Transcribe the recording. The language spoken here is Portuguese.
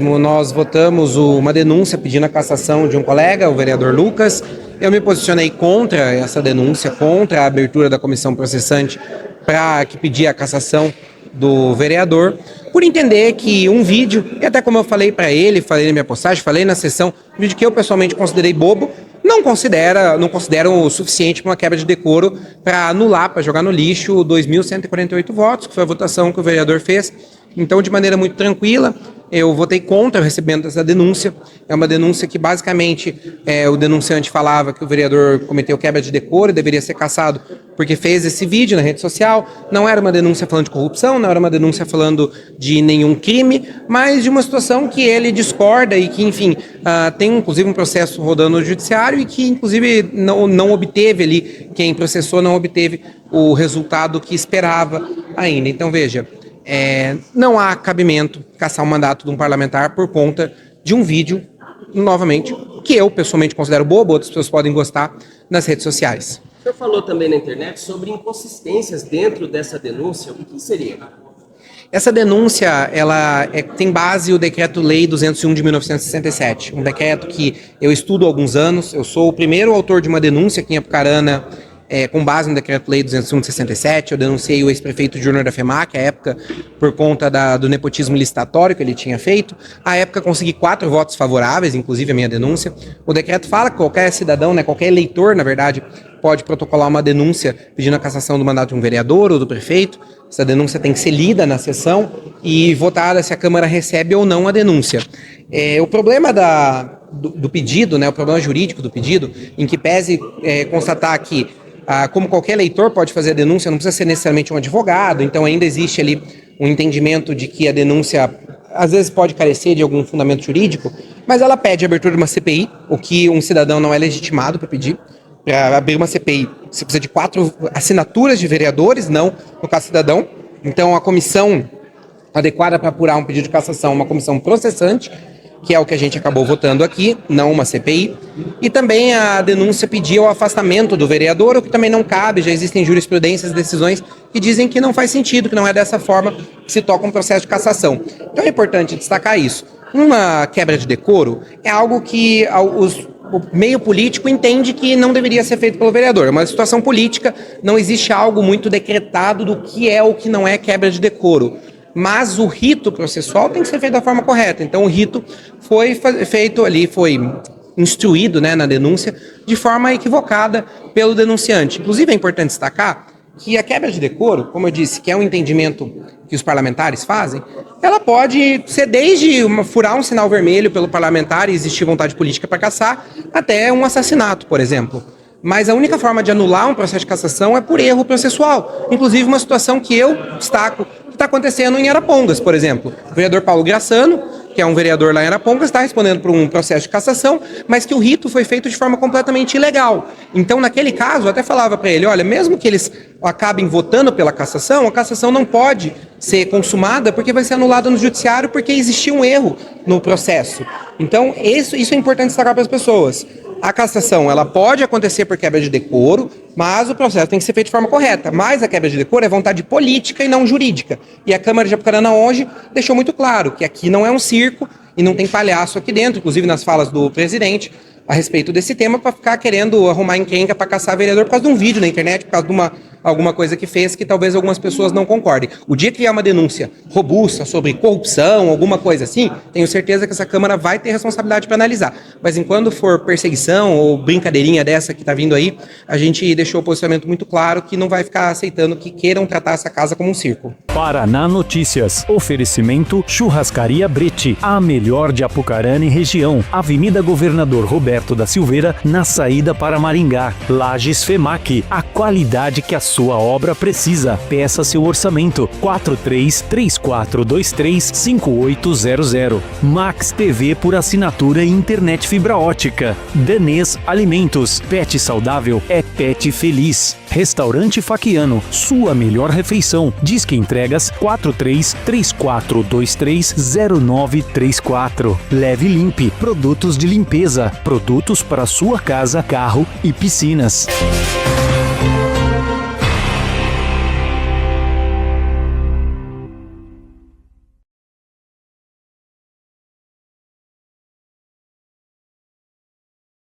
Nós votamos uma denúncia pedindo a cassação de um colega, o vereador Lucas. Eu me posicionei contra essa denúncia, contra a abertura da comissão processante para que pedir a cassação do vereador, por entender que um vídeo, e até como eu falei para ele, falei na minha postagem, falei na sessão, um vídeo que eu pessoalmente considerei bobo, não considero o suficiente para uma quebra de decoro para anular, para jogar no lixo 2.148 votos, que foi a votação que o vereador fez. Então, de maneira muito tranquila, eu votei contra o recebimento dessa denúncia. É uma denúncia que, basicamente, o denunciante falava que o vereador cometeu quebra de decoro e deveria ser cassado porque fez esse vídeo na rede social. Não era uma denúncia falando de corrupção, não era uma denúncia falando de nenhum crime, mas de uma situação que ele discorda e que, enfim, tem, inclusive, um processo rodando no judiciário e que, inclusive, não obteve ali, quem processou não obteve o resultado que esperava ainda. Então, veja... não há cabimento cassar o mandato de um parlamentar por conta de um vídeo, novamente, que eu pessoalmente considero bobo, outras pessoas podem gostar, nas redes sociais. O senhor falou também na internet sobre inconsistências dentro dessa denúncia. O que seria? Essa denúncia, ela tem base o Decreto-Lei 201 de 1967, um decreto que eu estudo há alguns anos. Eu sou o primeiro autor de uma denúncia aqui em Apucarana, com base no Decreto-Lei 201 de 67, eu denunciei o ex-prefeito Júnior da FEMAC, à época, por conta do nepotismo licitatório que ele tinha feito. À época, consegui 4 votos favoráveis, inclusive a minha denúncia. O decreto fala que qualquer cidadão, qualquer eleitor, na verdade, pode protocolar uma denúncia pedindo a cassação do mandato de um vereador ou do prefeito. Essa denúncia tem que ser lida na sessão e votada se a Câmara recebe ou não a denúncia. O problema do pedido, o problema jurídico do pedido, em que pese constatar que como qualquer eleitor pode fazer a denúncia, não precisa ser necessariamente um advogado, então ainda existe ali um entendimento de que a denúncia às vezes pode carecer de algum fundamento jurídico, mas ela pede a abertura de uma CPI, o que um cidadão não é legitimado para pedir. Para abrir uma CPI, você precisa de 4 assinaturas de vereadores, não no caso cidadão. Então a comissão adequada para apurar um pedido de cassação é uma comissão processante, que é o que a gente acabou votando aqui, não uma CPI. E também a denúncia pediu o afastamento do vereador, o que também não cabe, já existem jurisprudências, decisões que dizem que não faz sentido, que não é dessa forma que se toca um processo de cassação. Então é importante destacar isso. Uma quebra de decoro é algo que o meio político entende que não deveria ser feito pelo vereador. É uma situação política, não existe algo muito decretado do que é ou que não é quebra de decoro. Mas o rito processual tem que ser feito da forma correta. Então o rito foi feito ali, foi instruído na denúncia de forma equivocada pelo denunciante. Inclusive é importante destacar que a quebra de decoro, como eu disse, que é um entendimento que os parlamentares fazem, ela pode ser desde furar um sinal vermelho pelo parlamentar e existir vontade política para cassar, até um assassinato, por exemplo. Mas a única forma de anular um processo de cassação é por erro processual. Inclusive uma situação que eu destaco que está acontecendo em Arapongas, por exemplo. O vereador Paulo Graçano, que é um vereador lá em Arapongas, está respondendo por um processo de cassação, mas que o rito foi feito de forma completamente ilegal. Então, naquele caso, eu até falava para ele, olha, mesmo que eles acabem votando pela cassação, a cassação não pode ser consumada porque vai ser anulada no judiciário porque existia um erro no processo. Então, isso é importante destacar para as pessoas. A cassação, ela pode acontecer por quebra de decoro, mas o processo tem que ser feito de forma correta. Mas a quebra de decoro é vontade política e não jurídica. E a Câmara de Apucarana hoje deixou muito claro que aqui não é um circo e não tem palhaço aqui dentro, inclusive nas falas do presidente, a respeito desse tema, para ficar querendo arrumar encrenca para caçar vereador por causa de um vídeo na internet, por causa de alguma coisa que fez que talvez algumas pessoas não concordem. O dia que vier uma denúncia robusta sobre corrupção, alguma coisa assim, tenho certeza que essa Câmara vai ter responsabilidade para analisar. Mas enquanto for perseguição ou brincadeirinha dessa que está vindo aí, a gente deixou o posicionamento muito claro que não vai ficar aceitando que queiram tratar essa casa como um circo. Paraná Notícias. Oferecimento Churrascaria Brete, a melhor de Apucarana e região. Avenida Governador Roberto da Silveira, na saída para Maringá. Lages FEMAC, a qualidade que a sua obra precisa. Peça seu orçamento. 4334235800. Max TV por assinatura e internet fibra ótica. Danês Alimentos. Pet saudável é pet feliz. Restaurante Faquiano, sua melhor refeição. Disque entregas 4334230934. Leve Limpe, produtos de limpeza, produtos para sua casa, carro e piscinas.